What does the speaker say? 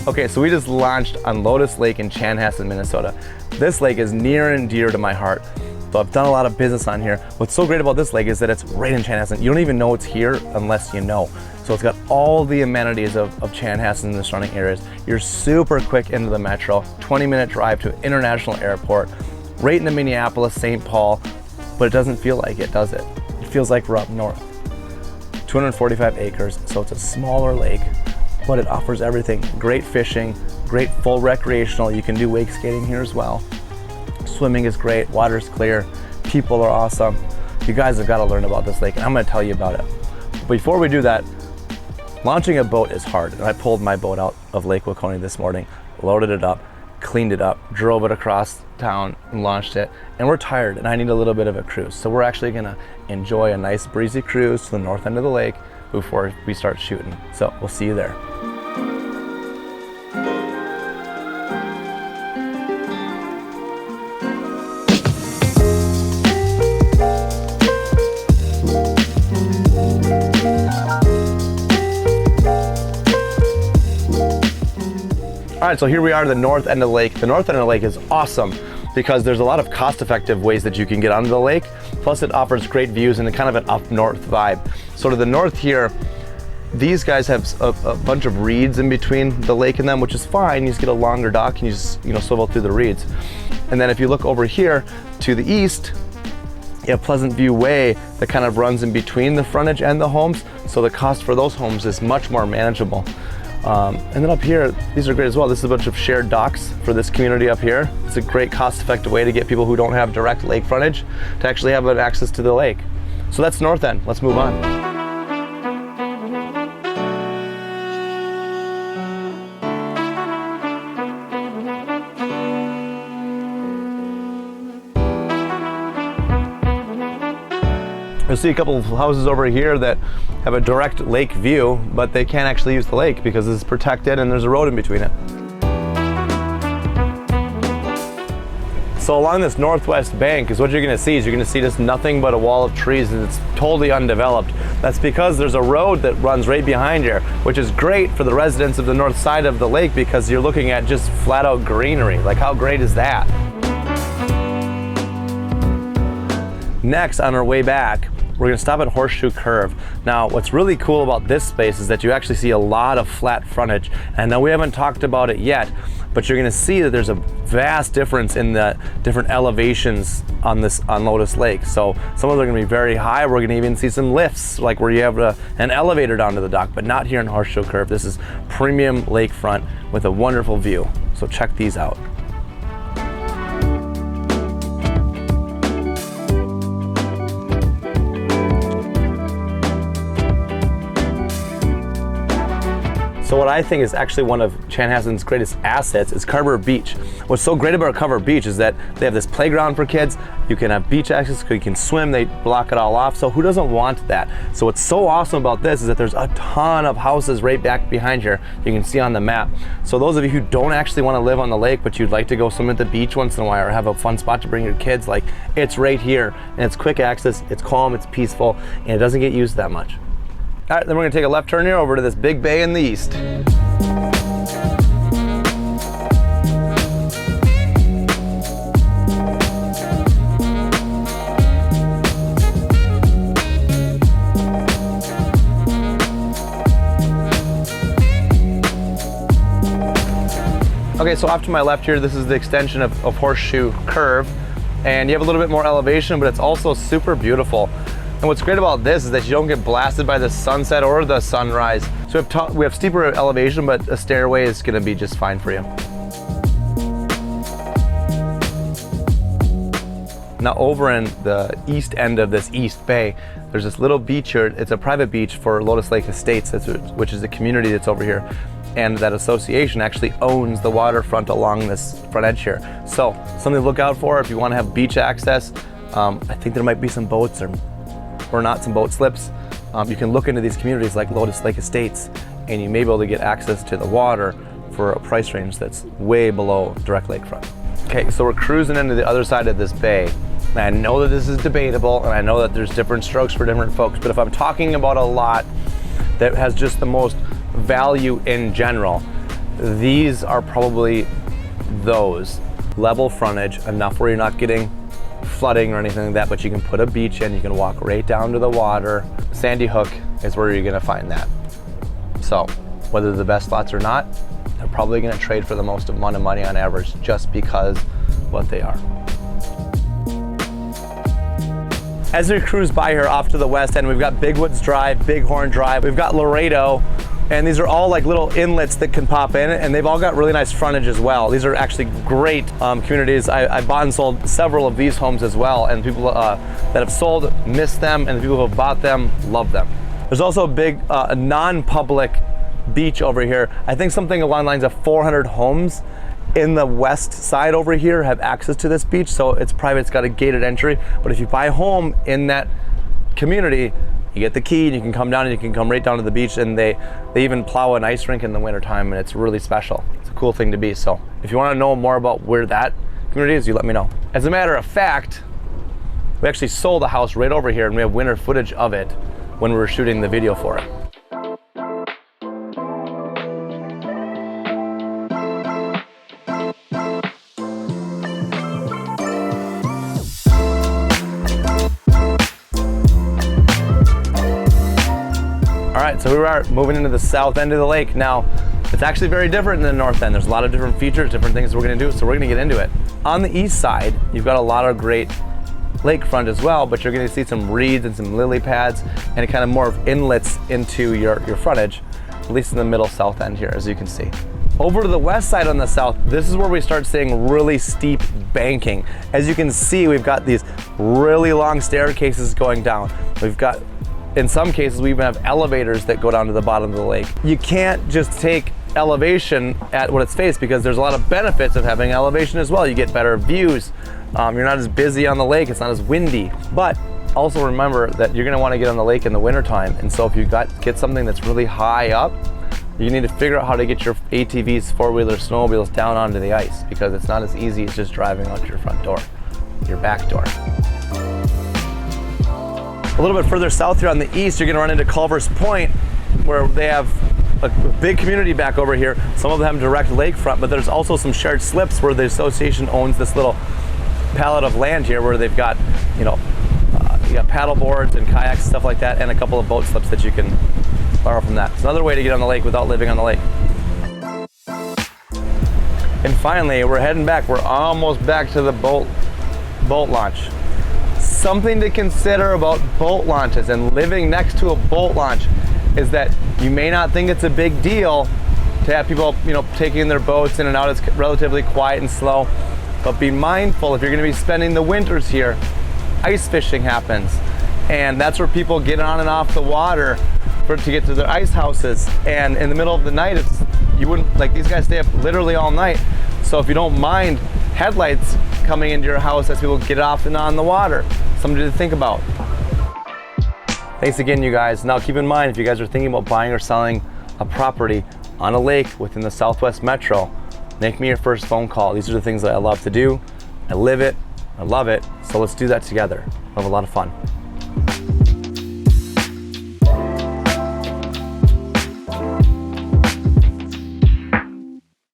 Okay, so we just launched on Lotus Lake in Chanhassen, Minnesota. This lake is near and dear to my heart. So I've done a lot of business on here. What's so great about this lake is that it's right in Chanhassen. You don't even know it's here unless you know. So it's got all the amenities of Chanhassen and the surrounding areas. You're super quick into the metro, 20-minute drive to an international airport, right into Minneapolis, St. Paul, but it doesn't feel like it, does it? It feels like we're up north. 245 acres, so it's a smaller lake, but it offers everything. Great fishing, great full recreational. You can do wake skating here as well. Swimming is great, water's clear, people are awesome. You guys have got to learn about this lake, and I'm going to tell you about it. But before we do that, launching a boat is hard, and I pulled my boat out of Lake Waconia this morning, loaded it up, cleaned it up, drove it across town and launched it, and we're tired and I need a little bit of a cruise. So we're actually going to enjoy a nice breezy cruise to the north end of the lake before we start shooting. So we'll see you there. All right, so here we are at the north end of the lake. The north end of the lake is awesome because there's a lot of cost-effective ways that you can get onto the lake. Plus it offers great views and kind of an up north vibe. So to the north here, these guys have a bunch of reeds in between the lake and them, which is fine. You just get a longer dock and you just swivel through the reeds. And then if you look over here to the east, you have Pleasant View Way that kind of runs in between the frontage and the homes. So the cost for those homes is much more manageable. And then up here, these are great as well. This is a bunch of shared docks for this community up here. It's a great cost-effective way to get people who don't have direct lake frontage to actually have an access to the lake. So that's north end. Let's move on. You'll see a couple of houses over here that have a direct lake view, but they can't actually use the lake because it's protected and there's a road in between it. So along this northwest bank is what you're gonna see is you're gonna see just nothing but a wall of trees and it's totally undeveloped. That's because there's a road that runs right behind here, which is great for the residents of the north side of the lake because you're looking at just flat out greenery. Like, how great is that? Next, on our way back, we're gonna stop at Horseshoe Curve. Now, what's really cool about this space is that you actually see a lot of flat frontage. And I know we haven't talked about it yet, but you're gonna see that there's a vast difference in the different elevations on Lotus Lake. So some of them are gonna be very high. We're gonna even see some lifts, like where you have an elevator down to the dock, but not here in Horseshoe Curve. This is premium lakefront with a wonderful view. So check these out. So what I think is actually one of Chanhassen's greatest assets is Carver Beach. What's so great about Carver Beach is that they have this playground for kids. You can have beach access, you can swim, they block it all off. So who doesn't want that? So what's so awesome about this is that there's a ton of houses right back behind here. You can see on the map. So those of you who don't actually want to live on the lake, but you'd like to go swim at the beach once in a while or have a fun spot to bring your kids, like, it's right here. And it's quick access, it's calm, it's peaceful, and it doesn't get used that much. All right, then we're gonna take a left turn here over to this big bay in the east. Okay, so off to my left here, this is the extension of Horseshoe Curve, and you have a little bit more elevation, but it's also super beautiful. And what's great about this is that you don't get blasted by the sunset or the sunrise. So we have steeper elevation, but a stairway is gonna be just fine for you. Now over in the east end of this East Bay, there's this little beach here. It's a private beach for Lotus Lake Estates, which is a community that's over here. And that association actually owns the waterfront along this front edge here. So something to look out for if you wanna have beach access. I think there might be some boats or not some boat slips. You can look into these communities like Lotus Lake Estates and you may be able to get access to the water for a price range that's way below direct lakefront. Okay, so we're cruising into the other side of this bay. And I know that this is debatable and I know that there's different strokes for different folks, but if I'm talking about a lot that has just the most value in general, these are probably those. Level frontage, enough where you're not getting flooding or anything like that, but you can put a beach in, you can walk right down to the water. Sandy Hook is where you're gonna find that. So, whether they're the best lots or not, they're probably gonna trade for the most amount of money on average just because what they are. As we cruise by here off to the west end, we've got Big Woods Drive, Bighorn Drive, we've got Laredo, and these are all like little inlets that can pop in, and they've all got really nice frontage as well. These are actually great communities. I bought and sold several of these homes as well, and people that have sold miss them, and the people who have bought them love them. There's also a big non-public beach over here. I think something along the lines of 400 homes in the west side over here have access to this beach, so it's private, it's got a gated entry. But if you buy a home in that community, you get the key and you can come down and you can come right down to the beach, and they even plow an ice rink in the wintertime, and it's really special. It's a cool thing to be. So if you want to know more about where that community is, you let me know. As a matter of fact, we actually sold a house right over here, and we have winter footage of it when we were shooting the video for it. All right, so we are moving into the south end of the lake. Now, it's actually very different than the north end. There's a lot of different features, different things we're gonna do, so we're gonna get into it. On the east side, you've got a lot of great lakefront as well, but you're gonna see some reeds and some lily pads and kind of more of inlets into your frontage, at least in the middle south end here, as you can see. Over to the west side on the south, this is where we start seeing really steep banking. As you can see, we've got these really long staircases going down. We've got, in some cases, we even have elevators that go down to the bottom of the lake. You can't just take elevation at what it's face, because there's a lot of benefits of having elevation as well. You get better views. You're not as busy on the lake, it's not as windy. But also remember that you're gonna wanna get on the lake in the wintertime. And so if you get something that's really high up, you need to figure out how to get your ATVs, four-wheelers, snowmobiles down onto the ice, because it's not as easy as just driving out your front door, your back door. A little bit further south here on the east, you're gonna run into Culver's Point, where they have a big community back over here. Some of them have direct lakefront, but there's also some shared slips where the association owns this little pallet of land here, where they've got, you got paddle boards and kayaks, stuff like that, and a couple of boat slips that you can borrow from that. It's another way to get on the lake without living on the lake. And finally, we're heading back. We're almost back to the boat launch. Something to consider about boat launches and living next to a boat launch is that you may not think it's a big deal to have people, taking their boats in and out. It's relatively quiet and slow, but be mindful, if you're gonna be spending the winters here, ice fishing happens. And that's where people get on and off the water to get to their ice houses. And in the middle of the night, these guys stay up literally all night. So if you don't mind headlights coming into your house as people get off and on the water, something to think about. Thanks again, you guys. Now keep in mind, if you guys are thinking about buying or selling a property on a lake within the Southwest Metro, make me your first phone call. These are the things that I love to do. I live it, I love it, so let's do that together. We'll have a lot of fun.